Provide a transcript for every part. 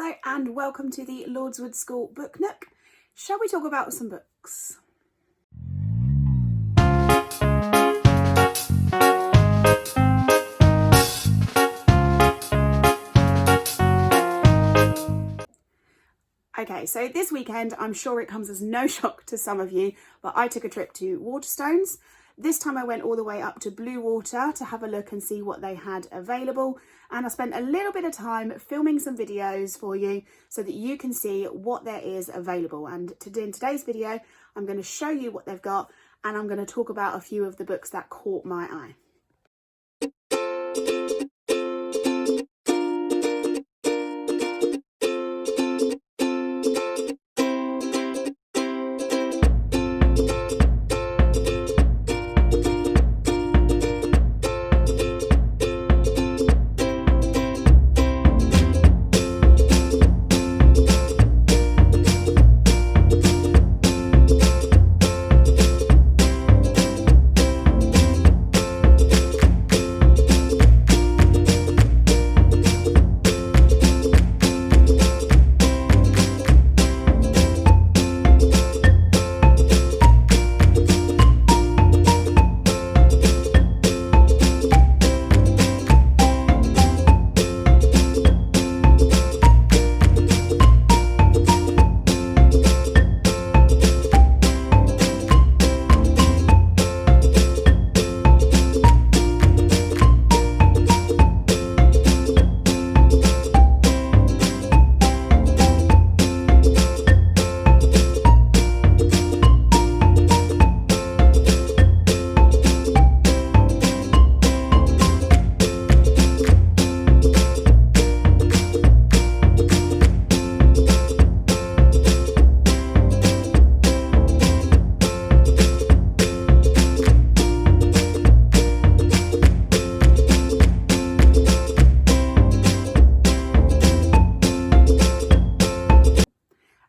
Hello and welcome to the Lordswood School Book Nook. Shall we talk about some books? Okay, so this weekend, I'm sure it comes as no shock to some of you, but I took a trip to Waterstones. This time I went all the way up to Bluewater to have a look and see what they had available. And I spent a little bit of time filming some videos for you so that you can see what there is available. And in today's video, I'm going to show you what they've got and I'm going to talk about a few of the books that caught my eye.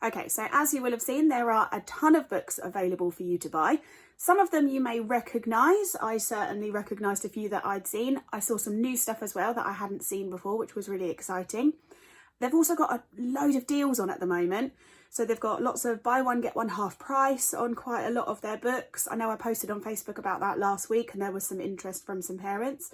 Okay, so as you will have seen, there are a ton of books available for you to buy. Some of them you may recognise. I certainly recognised a few that I'd seen. I saw some new stuff as well that I hadn't seen before, which was really exciting. They've also got a load of deals on at the moment. So they've got lots of buy one, get one half price on quite a lot of their books. I know I posted on Facebook about that last week and there was some interest from some parents.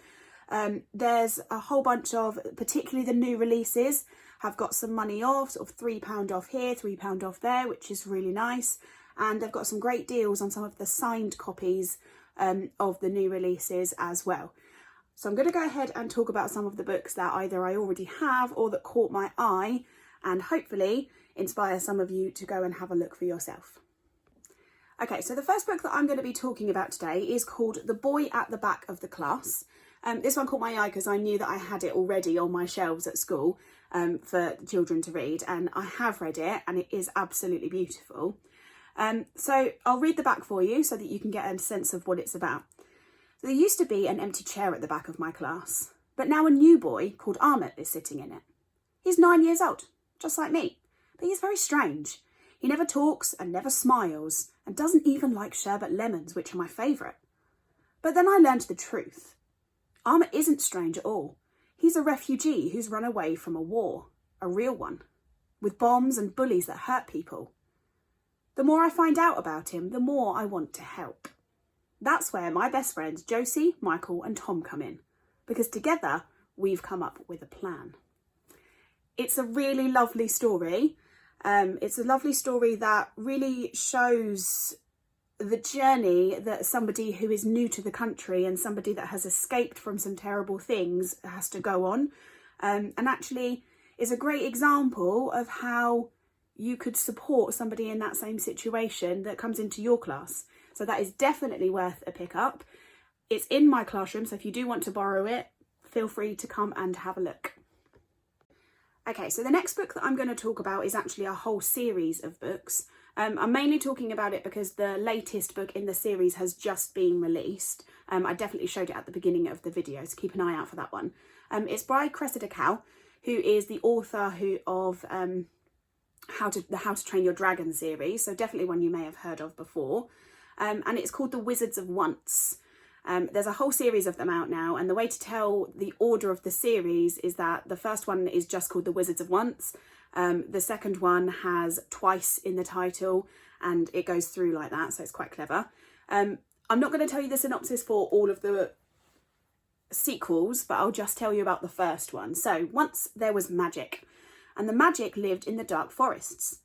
There's a whole bunch of, particularly the new releases, have got some money off, sort of £3 off here, £3 off there, which is really nice. And they've got some great deals on some of the signed copies of the new releases as well. So I'm going to go ahead and talk about some of the books that either I already have or that caught my eye and hopefully inspire some of you to go and have a look for yourself. Okay, so the first book that I'm going to be talking about today is called The Boy at the Back of the Class. This one caught my eye because I knew that I had it already on my shelves at school for children to read, and I have read it and it is absolutely beautiful. So I'll read the back for you so that you can get a sense of what it's about. So there used to be an empty chair at the back of my class, but now a new boy called Ahmet is sitting in it. He's 9 years old, just like me, but he's very strange. He never talks and never smiles and doesn't even like sherbet lemons, which are my favourite. But then I learned the truth. Ahmet isn't strange at all. He's a refugee who's run away from a war, a real one, with bombs and bullies that hurt people. The more I find out about him, the more I want to help. That's where my best friends Josie, Michael and Tom come in, because together we've come up with a plan. It's a really lovely story. It's a lovely story that really shows the journey that somebody who is new to the country and somebody that has escaped from some terrible things has to go on, and actually is a great example of how you could support somebody in that same situation that comes into your class. So that is definitely worth a pick up. It's in my classroom, so if you do want to borrow it, feel free to come and have a look. Okay, so the next book that I'm going to talk about is actually a whole series of books. I'm mainly talking about it because the latest book in the series has just been released. I definitely showed it at the beginning of the video, so keep an eye out for that one. It's by Cressida Cow, who is the author of How to Train Your Dragon series, so definitely one you may have heard of before. And it's called The Wizards of Once. There's a whole series of them out now, and the way to tell the order of the series is that the first one is just called The Wizards of Once. The second one has twice in the title, and it goes through like that, so it's quite clever. I'm not going to tell you the synopsis for all of the sequels, but I'll just tell you about the first one. So, once there was magic, and the magic lived in the dark forests.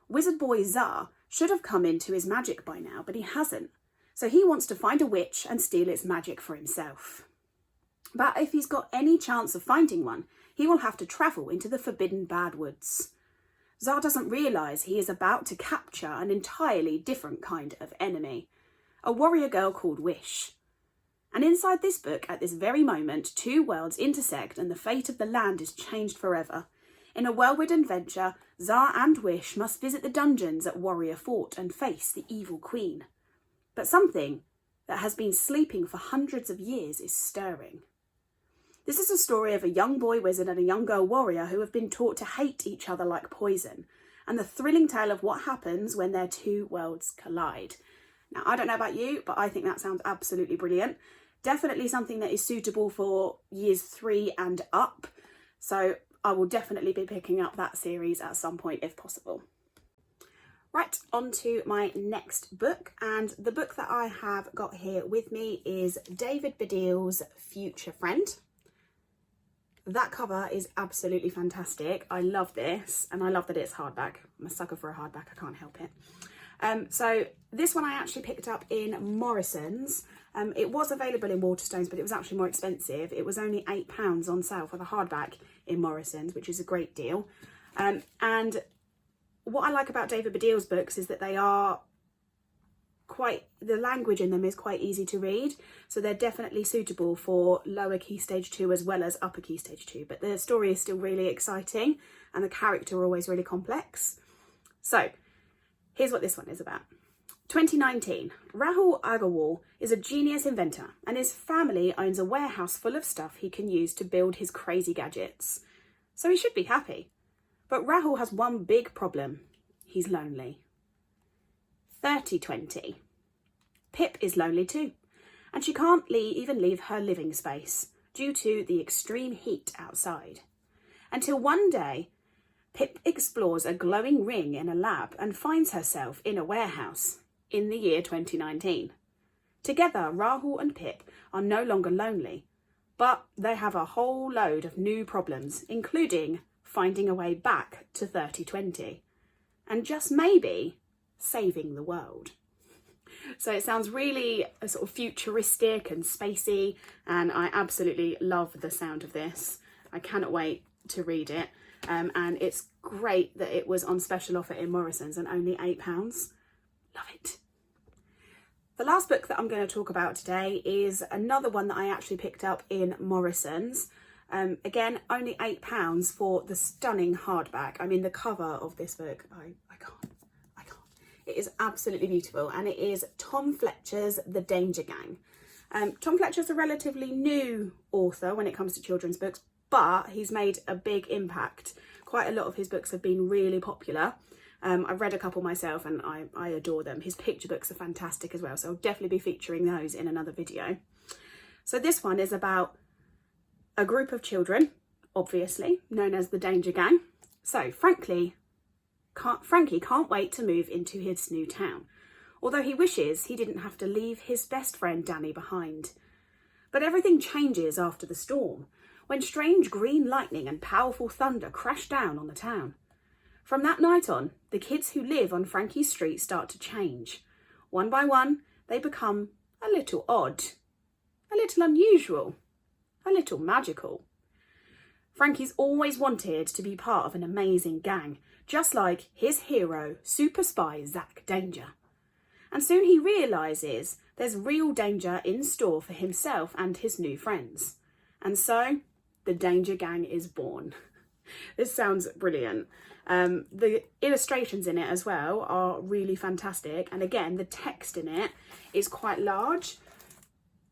Wizard boy Zar should have come into his magic by now, but he hasn't. So he wants to find a witch and steal its magic for himself. But if he's got any chance of finding one, he will have to travel into the forbidden Badwoods. Zar doesn't realise he is about to capture an entirely different kind of enemy, a warrior girl called Wish. And inside this book, at this very moment, two worlds intersect and the fate of the land is changed forever. In a whirlwind adventure, Zar and Wish must visit the dungeons at Warrior Fort and face the evil queen. But something that has been sleeping for hundreds of years is stirring. This is a story of a young boy wizard and a young girl warrior who have been taught to hate each other like poison, and the thrilling tale of what happens when their two worlds collide. Now, I don't know about you, but I think that sounds absolutely brilliant. Definitely something that is suitable for years 3 and up. So I will definitely be picking up that series at some point if possible. Right, on to my next book, and the book that I have got here with me is David Baddiel's Future Friend. That cover is absolutely fantastic. I love this, and I love that it's hardback. I'm a sucker for a hardback, I can't help it. So this one I actually picked up in Morrison's. It was available in Waterstones, but it was actually more expensive. It was only £8 on sale for the hardback in Morrison's, which is a great deal. And what I like about David Baddiel's books is that they are the language in them is quite easy to read. So they're definitely suitable for lower key stage 2 as well as upper key stage 2. But the story is still really exciting and the character are always really complex. So here's what this one is about. 2019, Rahul Agarwal is a genius inventor and his family owns a warehouse full of stuff he can use to build his crazy gadgets. So he should be happy. But Rahul has one big problem. He's lonely. 3020. Pip is lonely too, and she can't even leave her living space due to the extreme heat outside. Until one day, Pip explores a glowing ring in a lab and finds herself in a warehouse in the year 2019. Together, Rahul and Pip are no longer lonely, but they have a whole load of new problems, including finding a way back to 3020, and just maybe saving the world. So it sounds really sort of futuristic and spacey, and I absolutely love the sound of this. I cannot wait to read it, and it's great that it was on special offer in Morrison's and only £8. Love it. The last book that I'm going to talk about today is another one that I actually picked up in Morrison's. Again, only £8 for the stunning hardback. I mean, the cover of this book, I can't. It is absolutely beautiful, and it is Tom Fletcher's The Danger Gang. Tom Fletcher's a relatively new author when it comes to children's books, but he's made a big impact. Quite a lot of his books have been really popular. I've read a couple myself and I adore them. His picture books are fantastic as well, so I'll definitely be featuring those in another video. So this one is about a group of children, obviously, known as the Danger Gang. So Frankie can't wait to move into his new town, although he wishes he didn't have to leave his best friend Danny behind. But everything changes after the storm, when strange green lightning and powerful thunder crash down on the town. From that night on, the kids who live on Frankie's street start to change. One by one, they become a little odd, a little unusual, a little magical. Frankie's always wanted to be part of an amazing gang, just like his hero, super spy Zach Danger. And soon he realises there's real danger in store for himself and his new friends. And so, the Danger Gang is born. This sounds brilliant. The illustrations in it as well are really fantastic. And again, the text in it is quite large,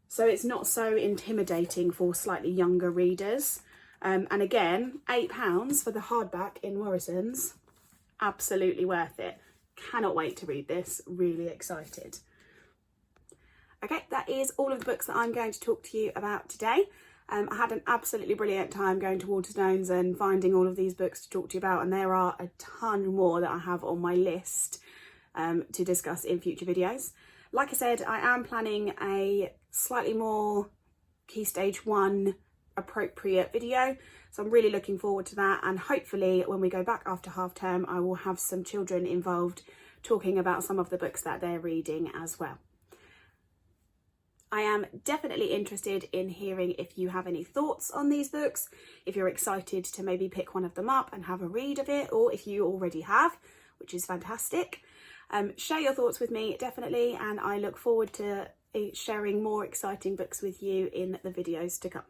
so it's not so intimidating for slightly younger readers. And again, £8 for the hardback in Morrison's. Absolutely worth it. Cannot wait to read this. Really excited. Okay, that is all of the books that I'm going to talk to you about today. I had an absolutely brilliant time going to Waterstones and finding all of these books to talk to you about, and there are a ton more that I have on my list to discuss in future videos. Like I said, I am planning a slightly more Key Stage 1 appropriate video, so I'm really looking forward to that, and hopefully when we go back after half term I will have some children involved talking about some of the books that they're reading as well. I am definitely interested in hearing if you have any thoughts on these books, if you're excited to maybe pick one of them up and have a read of it, or if you already have, which is fantastic. Share your thoughts with me, definitely, and I look forward to sharing more exciting books with you in the videos to come.